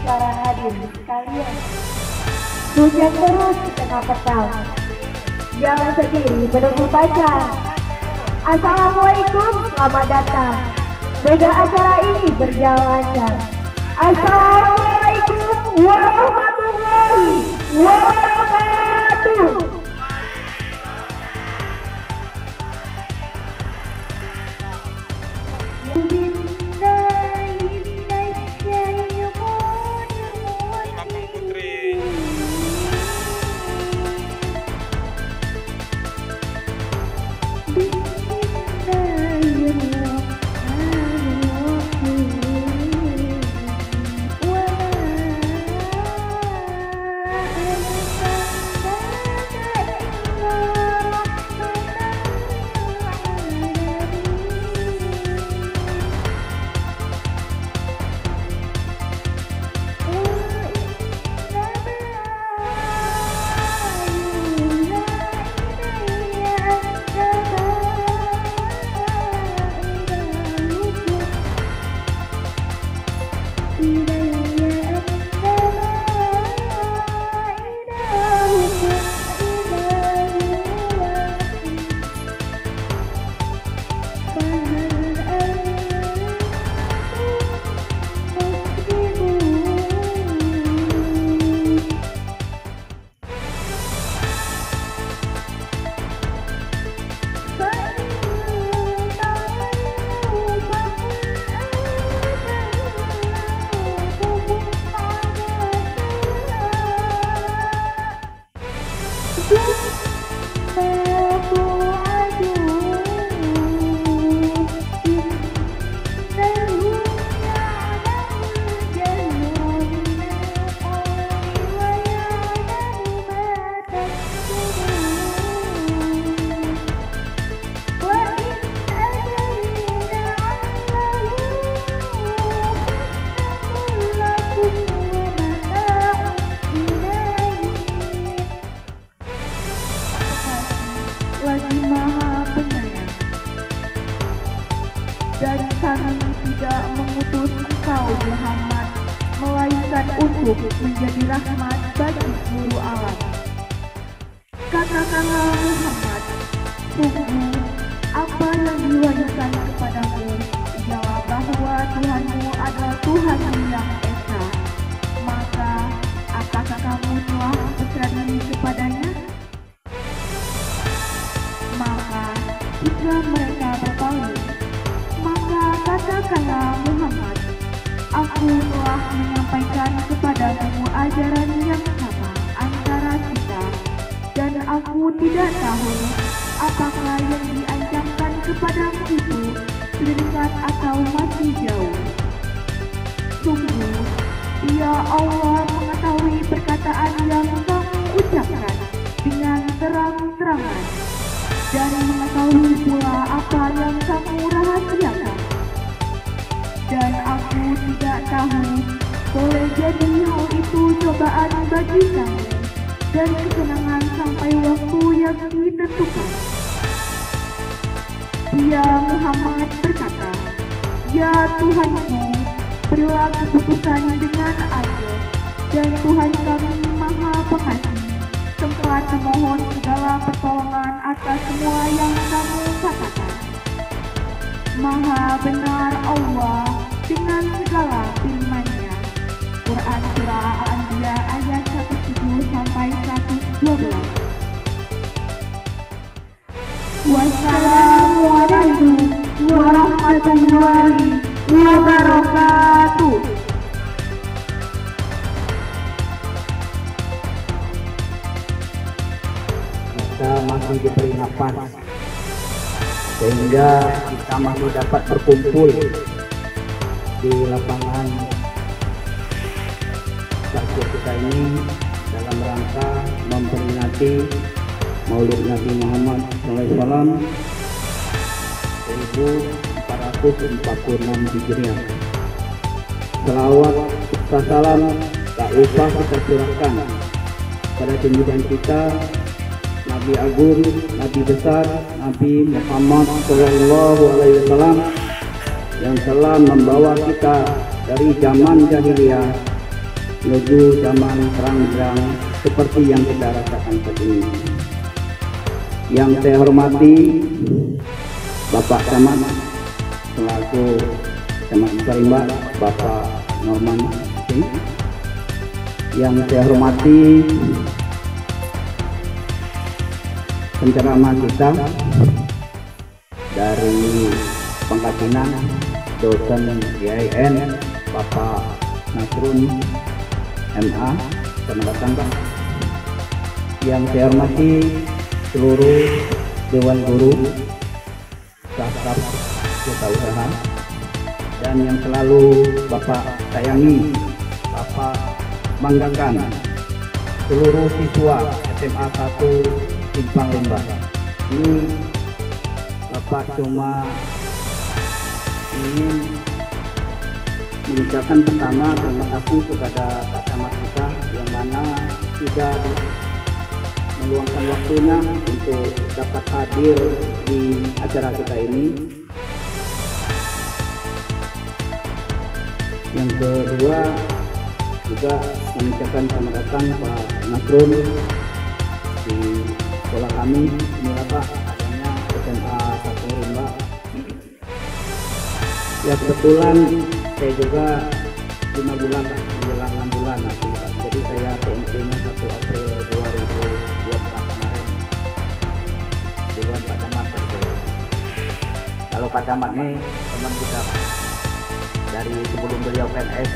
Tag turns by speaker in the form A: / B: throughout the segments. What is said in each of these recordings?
A: para hadirin sekalian. Hujan terus di tengah petang. Jangan sendiri menunggu pacar. Assalamualaikum, selamat datang. Semoga acara ini berjalan lancar. Assalamualaikum warahmatullahi wabarakatuh.
B: Lagi Maha Penyayang, dan kami tidak mengutus engkau Muhammad melainkan untuk menjadi rahmat bagi seluruh alam. Katakanlah Muhammad, sungguh apa yang diwahyukan kepadamu ialah bahwa Tuhanmu adalah Tuhan yang esa. Maka apakah kamu telah berserah diri kepadanya? Maka jika mereka berpaling, maka katakanlah Muhammad, aku telah menyampaikan kepadamu ajaran yang sama antara kita, dan aku tidak tahu apakah yang diancamkan kepadamu itu dekat atau masih jauh. Sungguh, ya Allah mengetahui perkataan yang kamu ucapkan dengan terang-terangan, dan mengetahui pula apa yang kamu rahasiakan. Dan aku tidak tahu, boleh jadi hal itu cobaan bagi kamu dan kesenangan sampai waktu yang ditentukan. Dia Muhammad berkata, ya Tuhanku, berilah keputusan dengan adil, dan Tuhan kami Maha Pengasih, tempat memohon segala pertolongan atas semua yang kamu katakan. Maha benar Allah dengan segala firman-Nya. Quran Surah Al-Anbiya ayat 107 sampai 112. Wassalamualaikum warahmatullahi wabarakatuh.
C: Kita masih diberi nafas sehingga kita masih dapat berkumpul di lapangan masjid kita ini dalam rangka memperingati Maulid Nabi Muhammad SAW 1446 Hijriah. Selawat serta salam tak lupa kita curahkan pada junjungan kita, Nabi Agung, Nabi besar, Nabi Muhammad SAW, yang telah membawa kita dari zaman jahiliyah menuju zaman terang-terang seperti yang kita rasakan saat ini. Yang saya hormati Bapak Camat selaku Camat Sarimba, Bapak Norman. Yang saya hormati penceramah kita dari Pangkat Pinang, dosen IAIN, Bapak Nasrun MA, selamat datang Pak. Yang saya hormati seluruh Dewan Guru, staf usaha, dan yang selalu Bapak sayangi, Bapak banggakan, seluruh siswa SMA 1 Simpang Lembah. Ini Bapak cuma ingin mengucapkan pertama terima kasih kepada Pak Camat kita yang mana sudah meluangkan waktunya untuk dapat hadir di acara kita ini. Yang kedua juga mengucapkan selamat datang Pak Nasrun di sekolah kami. Inilah Pak adanya SMA 1 Rimba. Ya kebetulan saya juga 5 bulan menjelang 6 bulan nanti Pak. Jadi saya PMP-nya 1 April 2024 kemarin. Dengan Pak Camat. Kalau Pak Camat ini teman kita dari sebelum beliau PNS,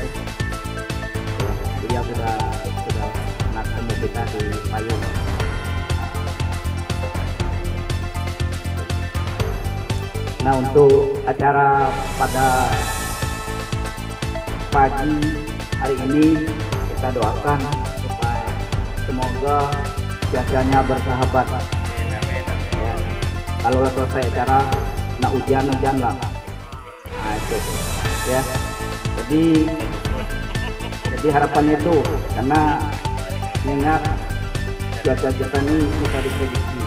C: beliau sudah pernah ketemu kita di Payung. Nah, untuk acara pada pagi hari ini kita doakan supaya semoga cuacanya bersahabat. Ya, kalau selesai acara nak hujan lah. Nah, itu ya. Jadi harapannya itu karena mengingat cuaca kita ini bisa diprediksi.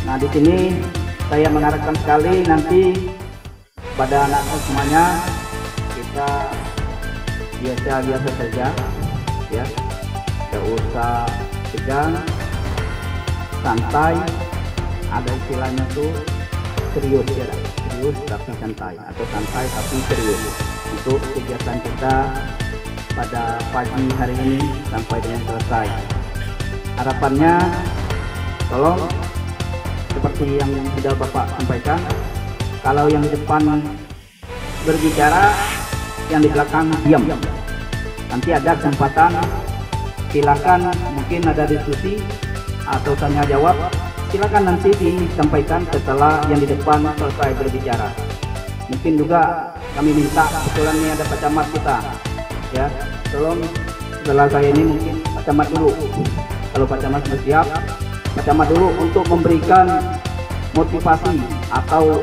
C: Nah, di sini saya mengharapkan sekali nanti pada anak-anak semuanya kita biasa-biasa saja, ya, tidak usah tegang, santai, ada istilahnya tuh serius ya, serius tapi santai atau santai tapi serius untuk kegiatan kita pada pagi hari ini sampai dengan selesai. Harapannya tolong seperti yang sudah Bapak sampaikan, kalau yang di depan berbicara, yang di belakang diam. Nanti ada kesempatan, silakan mungkin ada diskusi atau tanya jawab, silakan nanti disampaikan setelah yang di depan selesai berbicara. Mungkin juga kami minta, kebetulan ini ada Pak Camat kita, ya, tolong setelah saya ini mungkin Pak Camat dulu. Kalau Pak Camat sudah siap, Pak Camat dulu untuk memberikan motivasi atau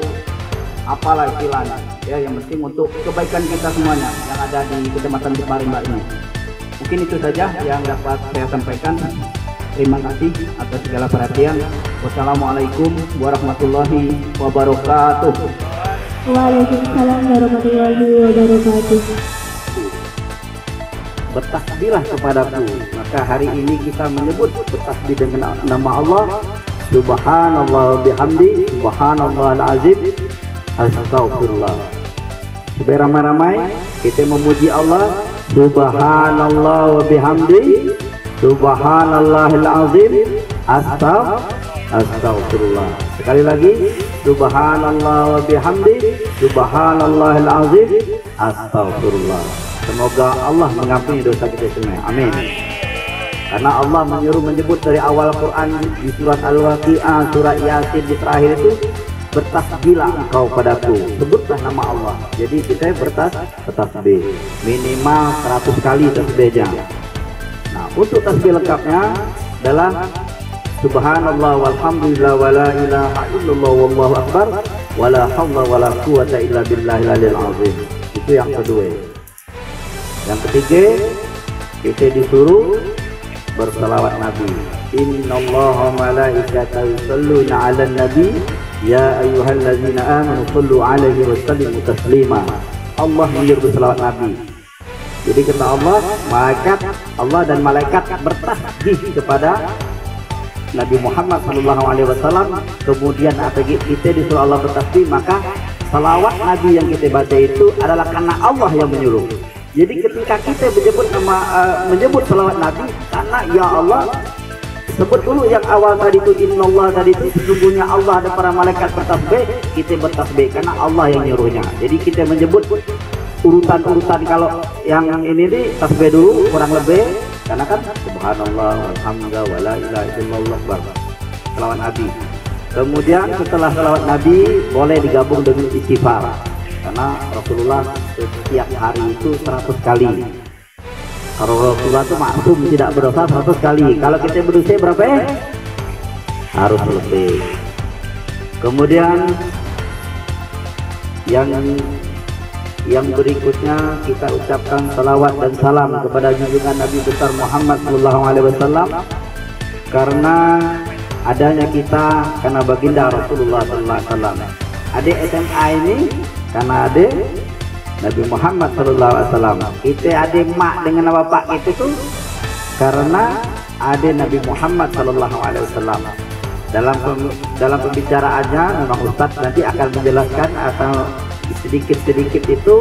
C: apalah istilahnya, ya, yang penting untuk kebaikan kita semuanya yang ada di Kecamatan Rimba ini. Mungkin itu saja yang dapat saya sampaikan. Terima kasih atas segala perhatian. Wassalamualaikum warahmatullahi wabarakatuh.
A: Waalaikumsalam warahmatullahi wabarakatuh.
C: Bertasbihlah kepadaku. Maka hari ini kita menyebut bertasbih dengan nama Allah. Subhanallah bihamdi, subhanallahal azim, astagfirullah. Supaya ramai-ramai kita memuji Allah. Subhanallah wa bihamdi, subhanallahil azim, astagfirullah. Sekali lagi, subhanallah wa bihamdi, subhanallahil azim, astagfirullah. Semoga Allah mengampuni dosa kita semua. Amin. Karena Allah menyebut dari awal Quran di surat Al-Waqi'ah, surat Yasin di terakhir itu, bertasbihlah engkau padaku, sebutlah nama Allah. Jadi kita bertasbih minimal 100 kali tasbihnya. Nah, untuk tasbih lengkapnya adalah subhanallah walhamdulillah wala ilaha illallah wallahu akbar wala haula wala quwata illa billahil aliyil azim. Itu yang kedua. Yang ketiga, kita disuruh bersalawat Nabi. Innallaha malaikatahu yusholluna 'alan nabi ya ayyuhallazina amanu shallu 'alaihi wa sallimu taslima. Allah menyuruh bersalawat Nabi. Jadi kata Allah, Allah dan malaikat bertasbih kepada Nabi Muhammad SAW. Kemudian apabila kita disuruh Allah bertasbih, maka salawat Nabi yang kita baca itu adalah karena Allah yang menyuruh. Jadi ketika kita menyebut salawat Nabi, karena ya Allah, sebut dulu yang awal tadi itu, innallah tadi itu, sesungguhnya Allah ada para malaikat bertasbih, kita bertasbih karena Allah yang nyuruhnya. Jadi kita menyebut urutan-urutan, kalau yang ini nih tasbih dulu kurang lebih, karena kan subhanallah, alhamdulillah, wala ilaha illallah, salawat Nabi. Kemudian setelah salawat Nabi boleh digabung dengan istighfar, karena Rasulullah setiap hari itu 100 kali. Kalau Rasulullah itu maksum tidak berdosa 100 kali. Kalau kita berdosa berapa ya? Harus lebih. Kemudian yang berikutnya kita ucapkan salawat dan salam kepada junjungan Nabi besar Muhammad SAW, karena adanya kita karena baginda Rasulullah SAW. Adik SMA ini karena adik Nabi Muhammad SAW. Kita adik mak dengan bapak itu tuh karena adik Nabi Muhammad SAW. Dalam pembicaraannya memang Ustadz nanti akan menjelaskan atau sedikit-sedikit itu,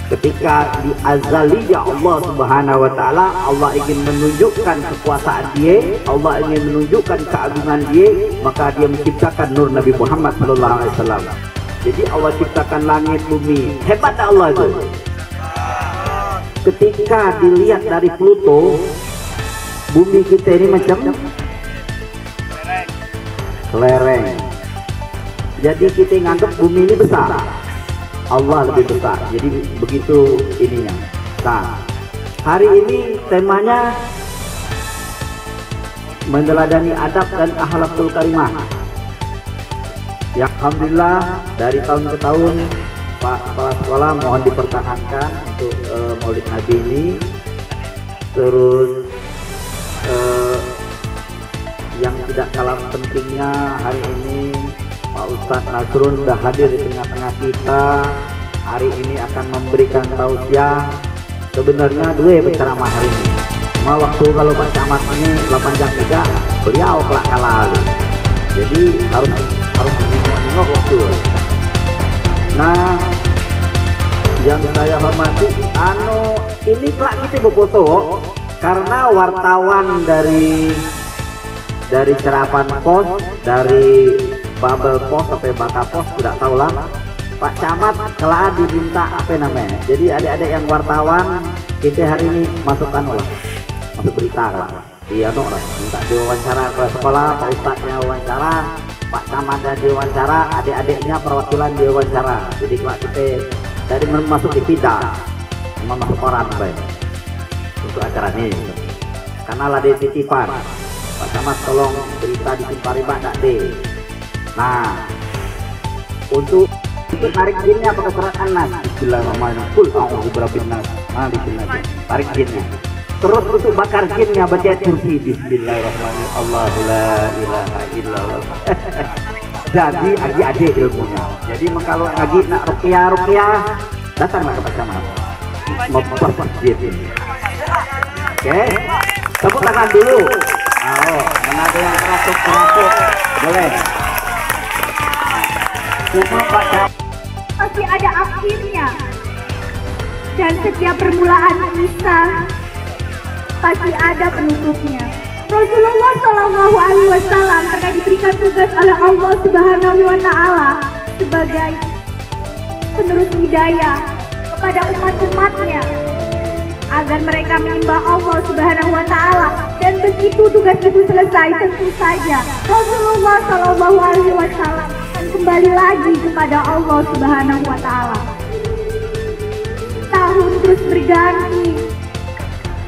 C: ketika di azaliyah Allah Subhanahu wa taala, Allah ingin menunjukkan kekuasaan Dia, Allah ingin menunjukkan keagungan Dia, maka Dia menciptakan nur Nabi Muhammad SAW. Jadi Allah ciptakan langit bumi, hebat Allah itu. Ketika dilihat dari Pluto, bumi kita ini macam kelereng. Jadi kita nganggap bumi ini besar, Allah lebih besar. Jadi begitu ininya. Nah, hari ini temanya meneladani adab dan akhlakul karimah. Yang alhamdulillah dari tahun ke tahun Pak Kepala Sekolah mohon dipertahankan untuk Maulid Nabi ini. Terus yang tidak kalah pentingnya, hari ini Pak Ustadz Nasrun sudah hadir di tengah-tengah kita. Hari ini akan memberikan tausiah. Sebenarnya dua berceramah hari ini. Cuma waktu kalau Pak Camat ini 8 jam juga, beliau kelak kalah. Jadi harus nengok waktu. Nah, yang saya hormati, ini kelak kita berfoto karena wartawan dari Serapan Pos, dari Babel Pos sampai Baka Pos, tidak tahu lah. Pak Camat telah diminta apa namanya. Jadi adik-adik yang wartawan, kita hari ini masuk berita lah. Iya dong, minta diwawancara ke sekolah, Pak Ustadznya wawancara, Pak Camatnya diwawancara, adik-adiknya perwakilan diwawancara. Jadi kalau kita dari masuk di pita, masuk koran baik untuk acara ini. Karena lah di titipan, Pak Camat tolong berita di Simpariba tak deh. Nah, untuk tarik jinnya pakai surat An-Nas. Bismillahirrahmanirrahim. Qul a'udzu birabbin nas. Nah, bismillah. Tarik jinnya. Terus untuk bakar jinnya baca kursi. Bismillahirrahmanirrahim. Allahu la ilaha illallah. Jadi adik-adik ilmunya. Jadi kalau lagi nak ruqyah, datanglah ke Pak Camat. Memperpas jin. Oke. Tepuk tangan dulu. Mana ada yang kerasuk boleh. Cuma Pak Camat
B: pasti ada akhirnya, dan setiap permulaan kisah pasti ada penutupnya. Rasulullah SAW pernah diberikan tugas oleh Allah Subhanahu wa Ta'ala sebagai penerus hidayah kepada umat-umatnya agar mereka menyembah Allah Subhanahu wa Ta'ala. Dan begitu tugas itu selesai, tentu saja Rasulullah SAW akan kembali lagi kepada Allah Subhanahu wa Ta'ala. Tahun terus berganti.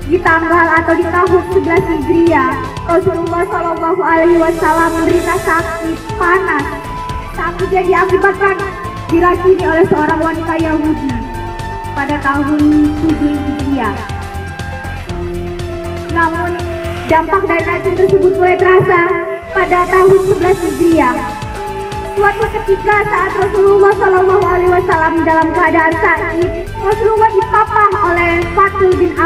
B: Di tanggal atau di tahun 11 Hijriah, Rasulullah SAW menderita sakit panas. Sakit yang diakibatkan diracuni oleh seorang wanita Yahudi pada tahun 7 Hijriah. Namun dampak dari racun tersebut mulai terasa pada tahun 11 Hijriah. Suatu ketika saat Rasulullah SAW dalam keadaan sakit, Rasulullah dipapah oleh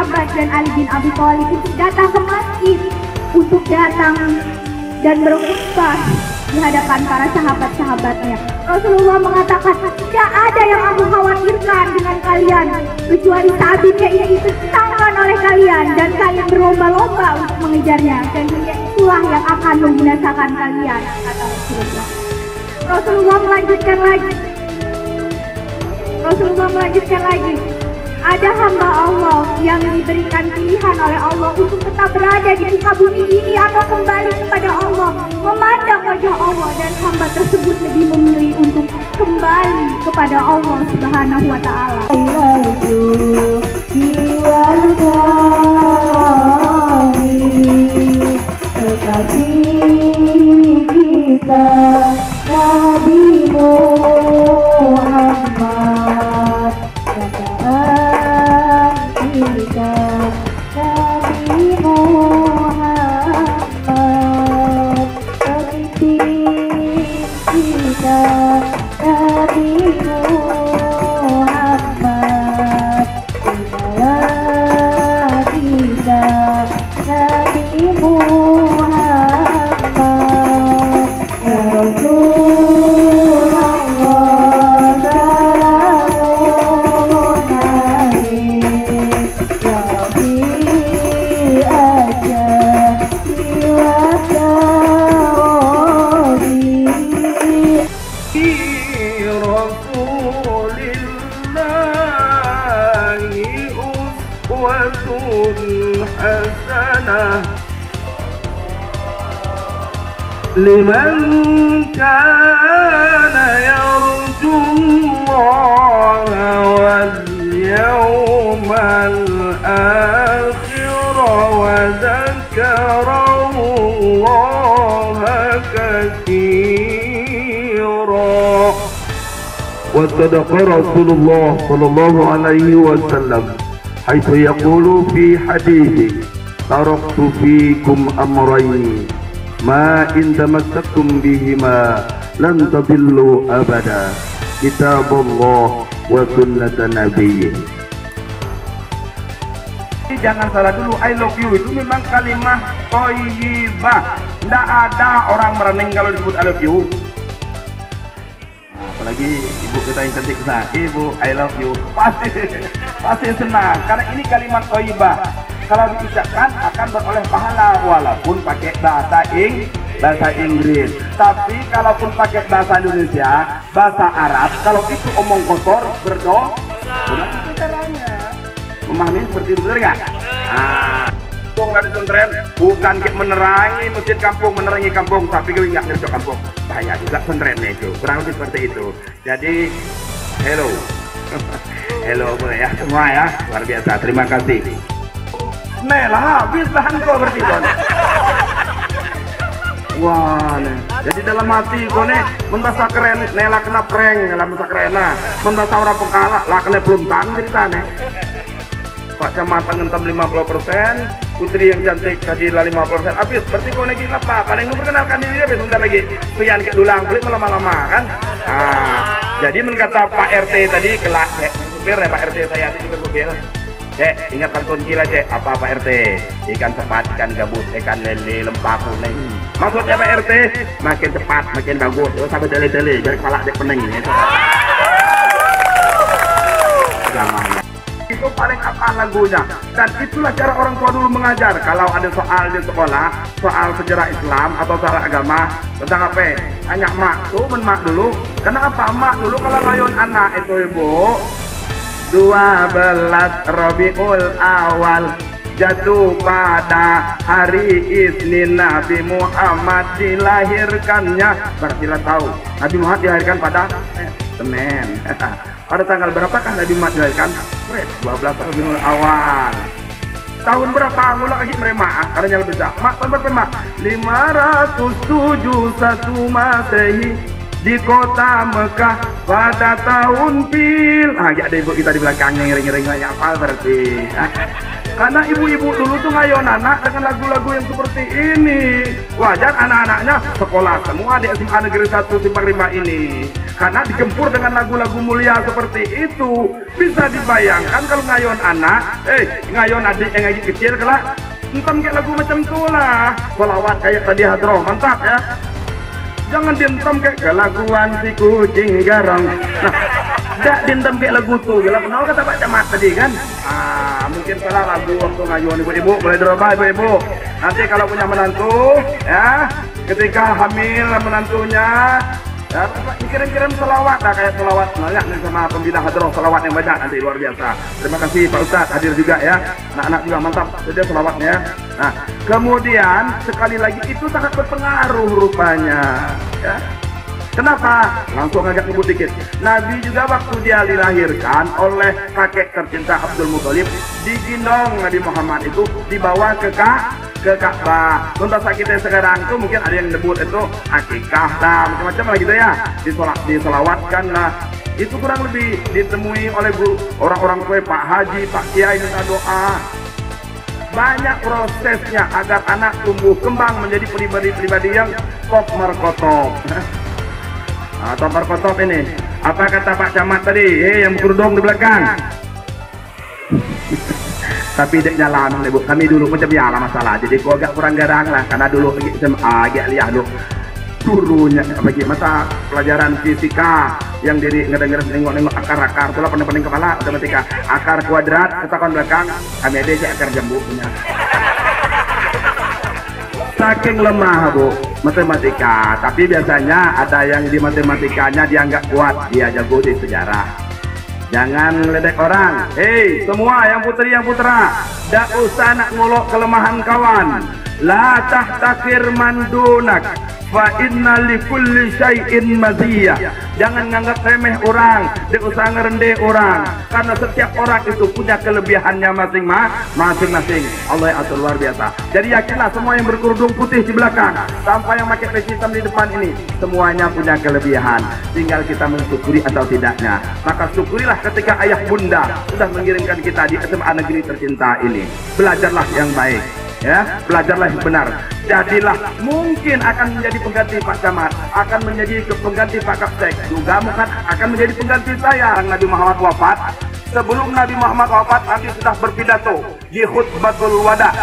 B: sahabat dan Ali bin Abi Thalib untuk datang ke masjid, untuk datang dan berkhutbah di hadapan para sahabat-sahabatnya. Rasulullah mengatakan, tidak ada yang aku khawatirkan dengan kalian kecuali tabibnya ini ditentangkan oleh kalian dan kalian berlomba-lomba untuk mengejarnya, dan dia itulah yang akan membinasakan kalian, kata Rasulullah. Rasulullah melanjutkan lagi, ada hamba Allah yang diberikan pilihan oleh Allah untuk tetap berada di muka bumi ini atau kembali kepada Allah, memandang wajah Allah, dan hamba tersebut lebih memilih untuk kembali kepada Allah Subhanahu wa Ta'ala.
A: Kita Nabi Muhammad, kita Nabi Muhammad, pemimpin kita Nabi Muhammad, inilah kita Nabi Muhammad, ya Rasulullah salamun alaik, ya Rafi'i ajali wa tawadi.
D: Rasulillahi uswatun hasanah liman kana yarjullaha wal yawmal akhir wa dzakara Allaha katsira. وصدق رسول الله صلى الله عليه وسلم حيث يقول في حديثه تركت فيكم أمرين ما إن تمسكتم بهما لن تضلوا أبدا كتاب الله وسنة نبيه. Jangan salah dulu, I love you itu memang kalimat thayyibah. Tidak ada orang mereneng kalau disebut I love you. Apalagi ibu kita yang cantik sana, ibu I love you, pasti senang karena ini kalimat thayyibah. Kalau diucapkan akan beroleh pahala walaupun pakai bahasa Inggris. Tapi kalaupun pakai bahasa Indonesia, bahasa Arab, kalau itu omong kotor berdoa, benar caranya. Memahami seperti itu, benar nggak? Nggak disentren, bukan menerangi masjid kampung, menerangi kampung, tapi gue nggak ngerti kampung, bahaya juga sentrennya itu, kurang lebih seperti itu. Jadi, hello, boleh ya semua ya, luar biasa, terima kasih. Nelah habis bahan kau berarti kon. Wah, jadi dalam hati kau nih, membasa keren, Nela kena prank, Nela membasa keren, membasa orang pengkala, lah kena belum tahan cerita nih. Pak Camat ngentam 50%, putri yang cantik tadi lah 50%. Habis, berarti kau lagi apa? Kalian memperkenalkan diri habis sebentar lagi. Pian ke dulang kulit lama-lama kan? Jadi menkata Pak RT tadi kelak, supir ya Pak RT saya tadi juga supir. Cek, ingat pantun gila cek, apa Pak RT? Ikan cepat, ikan gabus, ikan lele, lempak, kuning. Maksudnya Pak RT, makin cepat, makin bagus. Terus sampai dele-dele, biar kepala dek pening ini. Jangan. Itu paling apa lagunya, dan itulah cara orang tua dulu mengajar. Kalau ada soal di sekolah, soal sejarah Islam atau soal agama tentang apa, tanya mak tuh, mak dulu. Kenapa mak dulu kalau layun anak itu ibu 12 Rabiul Awal jatuh pada hari Isnin Nabi Muhammad dilahirkannya. Berarti lah tahu Nabi Muhammad dilahirkan pada Senin. Pada tanggal berapakah Nabi Muhammad dilahirkan? 12 Rabiul Awal. Tahun berapa? Mulai lagi merema karena lebih besar. Mak tahun berapa mak? 571 Masehi di kota Mekah pada tahun pil. Ya ada ibu kita di belakangnya ngering-ngering banyak apa berarti. Karena ibu-ibu dulu tuh ngayon anak dengan lagu-lagu yang seperti ini. Wajar anak-anaknya sekolah semua di SMA Negeri 1 Simpang 5 ini. Karena digempur dengan lagu-lagu mulia seperti itu. Bisa dibayangkan kalau ngayon anak, ngayon adik yang lagi kecil kelak, entam kayak lagu macam itulah. Selawat kayak tadi hadroh, mantap ya. Jangan dientam kayak kelaguan si kucing garong. Nah, tidak dientam kayak lagu tuh. Gila kenal kata Pak Camat tadi kan. Mungkin salah lagu waktu ngayuan ibu-ibu. Boleh dirubah ibu-ibu. Nanti kalau punya menantu, ya, ketika hamil menantunya, ya, kirim-kirim selawat lah kayak selawat banyak nih sama pembina hadroh, selawat yang banyak nanti luar biasa. Terima kasih Pak Ustadz hadir juga ya. Anak-anak juga mantap saja selawatnya. Nah, kemudian sekali lagi itu sangat berpengaruh rupanya. Ya. Kenapa? Langsung agak nyebut dikit. Nabi juga waktu dia dilahirkan oleh kakek tercinta Abdul Muthalib, digendong Nabi Muhammad itu dibawa ke Ka'bah. Untuk kita sekarang tuh mungkin ada yang nyebut itu akikah lah, macam-macam lah gitu ya. Diselawatkan lah. Itu kurang lebih ditemui oleh orang-orang tua Pak Haji, Pak Kiai minta doa. Banyak prosesnya agar anak tumbuh kembang menjadi pribadi-pribadi yang top markotop. Top markotop ini. Apa kata Pak Camat tadi? Yang berkerudung di belakang. Tapi dek jalan ibu, kami dulu macam biasa masalah, jadi gua agak kurang garang lah karena dulu SMA agak lihat dulu turunya bagi mata pelajaran fisika yang diri nengok akar-akar itulah pening-pening kepala matematika akar kuadrat ketakan belakang kami ada si akar jambu punya saking lemah bu matematika, tapi biasanya ada yang di matematikanya dianggap kuat, dia jago di sejarah. Jangan meledek orang. Hei, semua yang putri yang putra, tak usah nak ngolok kelemahan kawan. La tahtakir mandunak, fa inna likulli syai'in maziyah. Jangan nganggap remeh orang, tak usah ngerendeh orang. Karena setiap orang itu punya kelebihannya masing-masing. Allah yang atur luar biasa. Jadi yakinlah semua yang berkerudung putih di belakang, sampai yang pakai peci hitam di depan ini, semuanya punya kelebihan. Tinggal kita mensyukuri atau tidaknya. Maka syukurilah ketika ayah bunda sudah mengirimkan kita di SMA Negeri tercinta ini. Belajarlah yang baik. Ya, belajarlah yang benar. Jadilah mungkin akan menjadi pengganti Pak Camat, akan menjadi pengganti Pak Kaptek, juga mungkin akan menjadi pengganti saya. Nabi Muhammad wafat. Sebelum Nabi Muhammad wafat, Nabi sudah berpidato di khutbatul wada.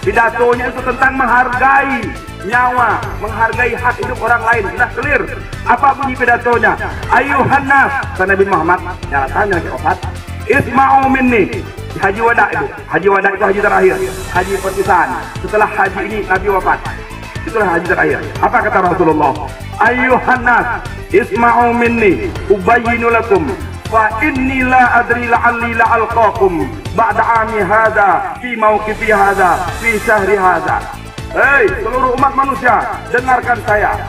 D: Pidatonya itu tentang menghargai nyawa, menghargai hak hidup orang lain. Sudah clear. Apa bunyi pidatonya? Ayuhan nas, kata Nabi Muhammad. Nyatanya Nabi wafat. Isma'u minni. Haji wada itu, haji wada itu haji terakhir, haji perpisahan. Setelah haji ini Nabi wafat, itulah haji terakhir. Apa kata Rasulullah? Ayyuhan nas, isma'u minni, ubayyinu lakum, fa inni la adri la'alli la'alqakum ba'da ami hadha, fi mawqifi hadha, fi syahri hadha. Hei seluruh umat manusia, dengarkan saya.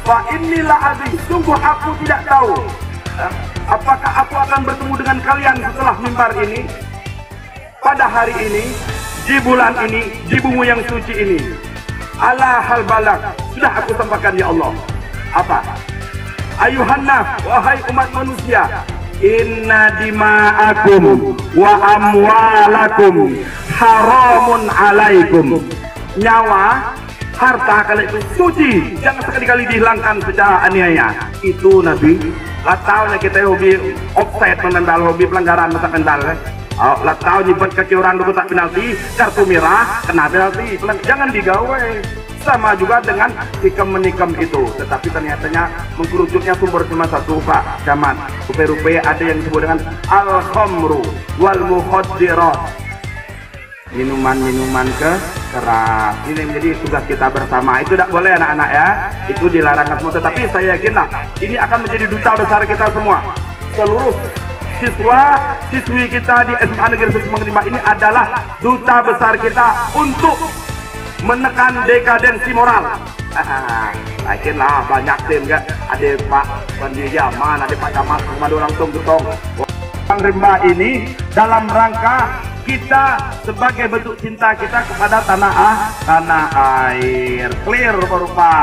D: Fa inni la adri, sungguh aku tidak tahu apakah aku akan bertemu dengan kalian setelah mimbar ini, pada hari ini, di bulan ini, di bumi yang suci ini. Ala hal balak, sudah aku sampaikan ya Allah. Apa? Ayuhan nas, wahai umat manusia, inna dima'akum wa amwalakum haramun alaikum. Nyawa, harta kalian itu suci, jangan sekali-kali dihilangkan secara aniaya. Itu Nabi. Lataunya kita hobi offside menendal, hobi pelanggaran masa mental. Latau nyimpen kaki orang dulu tak penalti, kartu merah kena penalti. Jangan digawe. Sama juga dengan tikam-menikam itu. Tetapi ternyata mengkerucutnya sumber cuma satu Pak Camat. Rupa-rupa ada yang disebut dengan al-khamru wal mukhaddirat. Minuman-minuman keras. Ini menjadi tugas kita bersama. Itu tidak boleh anak-anak ya. Itu dilarang semua. Tetapi saya yakinlah ini akan menjadi duta besar kita semua. Seluruh siswi kita di SMA Negeri 1 ini adalah duta besar kita untuk menekan dekadensi moral. Yakinlah banyak tim kan. Ada Pak Bandi Yaman, ada Pak Camat, ada orang tong-tong. Bang Rimba ini dalam rangka kita sebagai bentuk cinta kita kepada tanah air. Clear berupa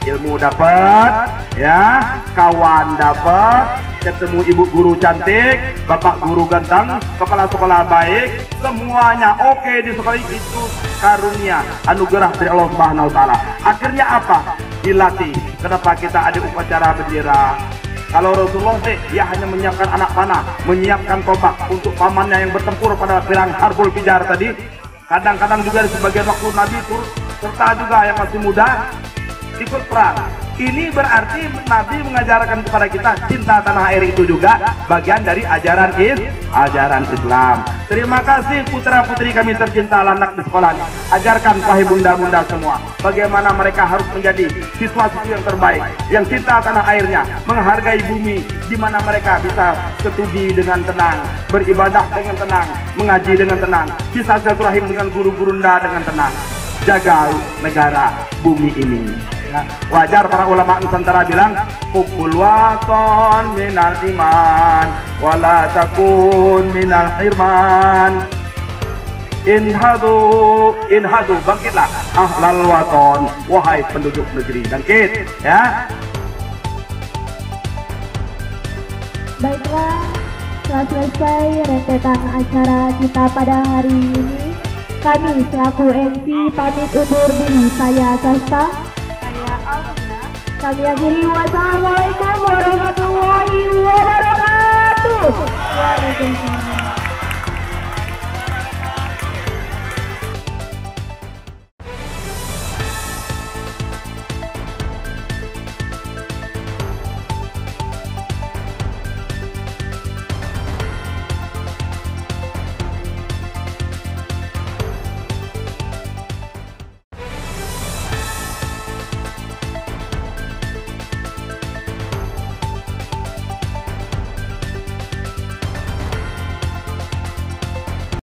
D: ilmu dapat, ya, kawan dapat, ketemu ibu guru cantik, bapak guru ganteng, kepala sekolah baik, semuanya oke di sekolah itu karunia anugerah dari Allah Subhanahu wa taala. Akhirnya apa? Dilatih. Kenapa kita ada upacara bendera? Kalau Rasulullah sih, dia hanya menyiapkan anak panah, menyiapkan tombak untuk pamannya yang bertempur pada perang Harbul Fijar tadi. Kadang-kadang juga di sebagian waktu Nabi turut serta juga yang masih muda ikut perang. Ini berarti Nabi mengajarkan kepada kita cinta tanah air itu juga bagian dari ajaran Islam. Terima kasih putra-putri kami tercinta anak di sekolah ini. Ajarkan wahai bunda-bunda semua bagaimana mereka harus menjadi siswa-siswi yang terbaik, yang cinta tanah airnya, menghargai bumi, di mana mereka bisa studi dengan tenang, beribadah dengan tenang, mengaji dengan tenang, bisa silaturahim dengan guru-gurunda dengan tenang. Jaga negara bumi ini. Ya, wajar para ulama Nusantara bilang hubbul waton minal iman wala takun minal hirman. Inhadu bangkitlah ahlal waton, wahai penduduk negeri, bangkit ya.
B: Baiklah, telah selesai rentetan acara kita pada hari ini. Kami selaku MC pamit undur diri. Saya Sasta. Kami akhiri. Wassalamualaikum warahmatullahi wabarakatuh. Waalaikumsalam.